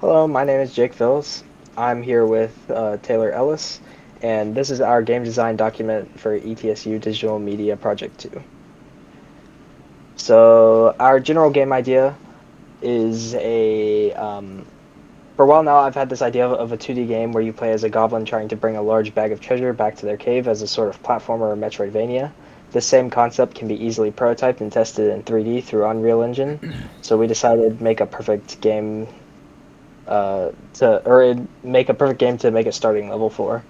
Hello, my name is Jake Phillips. I'm here with Taylor Ellis, and this is our game design document for ETSU Digital Media Project 2. So, our general game idea is for a while now, I've had this idea of a 2D game where you play as a goblin trying to bring a large bag of treasure back to their cave as a sort of platformer or Metroidvania. This same concept can be easily prototyped and tested in 3D through Unreal Engine, so we decided to make a perfect game to make a starting level for.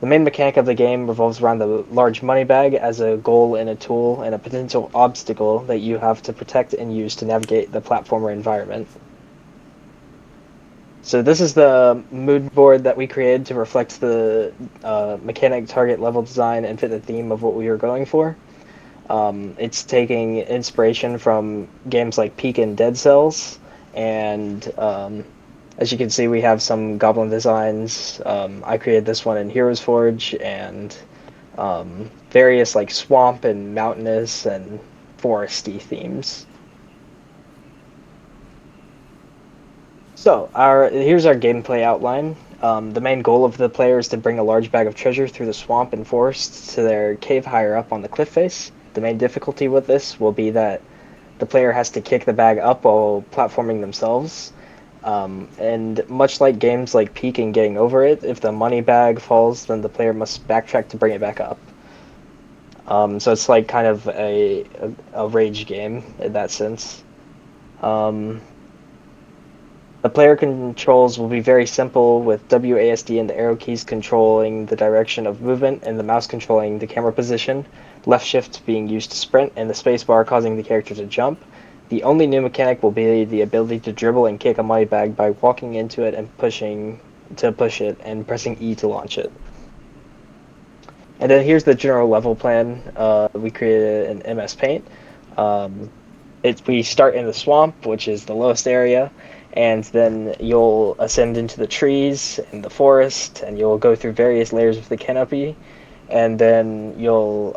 The main mechanic of the game revolves around the large money bag as a goal and a tool and a potential obstacle that you have to protect and use to navigate the platformer environment. So this is the mood board that we created to reflect the mechanic, target, level design, and fit the theme of what we were going for. It's taking inspiration from games like Peak and Dead Cells, and as you can see, we have some goblin designs. I created this one in Heroes Forge, and various like swamp and mountainous and foresty themes. So here's our gameplay outline. The main goal of the player is to bring a large bag of treasure through the swamp and forest to their cave higher up on the cliff face. The main difficulty with this will be that the player has to kick the bag up while platforming themselves. And much like games like Peak and Getting Over It, if the money bag falls, then the player must backtrack to bring it back up. So it's like kind of a rage game in that sense. Um, The player controls will be very simple, with WASD and the arrow keys controlling the direction of movement and the mouse controlling the camera position, left shift being used to sprint, and the spacebar causing the character to jump. The only new mechanic will be the ability to dribble and kick a money bag by walking into it and pushing to push it and pressing E to launch it. And then here's the general level plan. We created an MS Paint. Um, we start in the swamp, which is the lowest area, and then you'll ascend into the trees and the forest, and you'll go through various layers of the canopy, and then you'll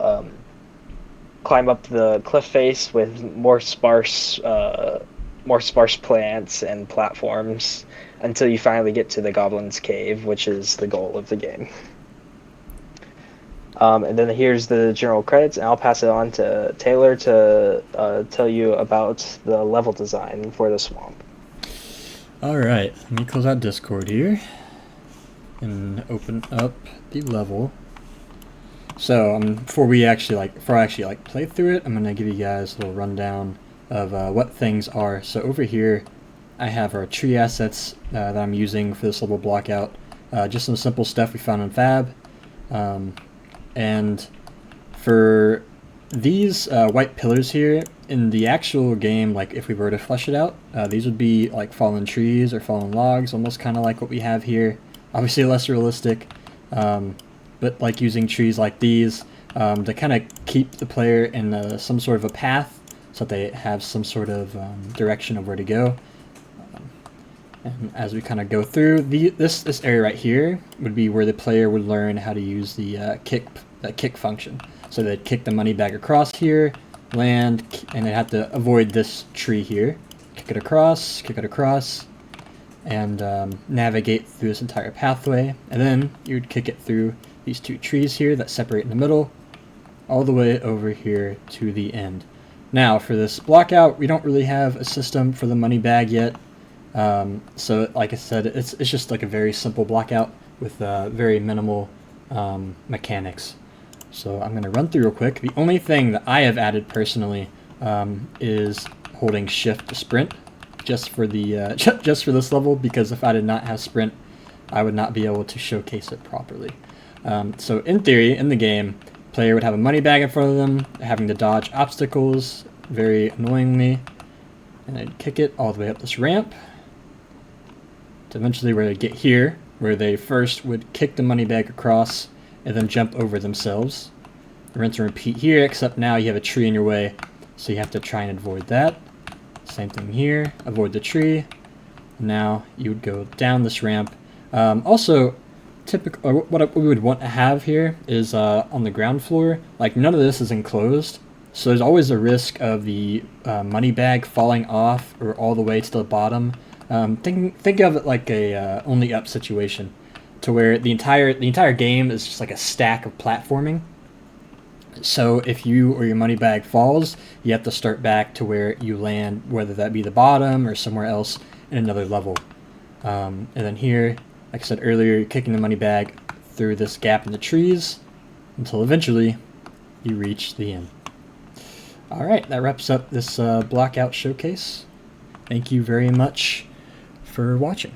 climb up the cliff face with more sparse plants and platforms until you finally get to the Goblin's Cave, which is the goal of the game. And then here's the general credits, and I'll pass it on to Taylor to tell you about the level design for the swamp. Alright, let me close out Discord here and open up the level. So before I actually play through it, I'm gonna give you guys a little rundown of what things are. So over here, I have our tree assets that I'm using for this level blockout. Just some simple stuff we found in Fab. And for these white pillars here, in the actual game, like if we were to flesh it out, these would be like fallen trees or fallen logs, almost kind of like what we have here. Obviously less realistic, but like using trees like these to kind of keep the player in some sort of a path so that they have some sort of direction of where to go. And as we kind of go through, this area right here would be where the player would learn how to use the kick function. So they'd kick the money bag across here, land, and they'd have to avoid this tree here. Kick it across, and navigate through this entire pathway. And then you would kick it through these two trees here that separate in the middle, all the way over here to the end. Now, for this blockout, we don't really have a system for the money bag yet. So like I said, it's just like a very simple blockout with very minimal mechanics. So I'm going to run through real quick. The only thing that I have added personally is holding shift to sprint, just for the just for this level, because if I did not have sprint, I would not be able to showcase it properly. So in theory, in the game, player would have a money bag in front of them, having to dodge obstacles very annoyingly, and I'd kick it all the way up this ramp. Eventually where they get here, where they first would kick the money bag across and then jump over themselves. Rinse and repeat here, except now you have a tree in your way, so you have to try and avoid that. Same thing here, avoid the tree. Now you would go down this ramp. Also, what we would want to have here is on the ground floor, like none of this is enclosed, so there's always a risk of the money bag falling off or all the way to the bottom Think of it like a only up situation, to where the entire game is just like a stack of platforming. So if you or your money bag falls, you have to start back to where you land, whether that be the bottom or somewhere else in another level. And then here, like I said earlier, you're kicking the money bag through this gap in the trees until eventually you reach the end. All right, that wraps up this blockout showcase. Thank you very much for watching.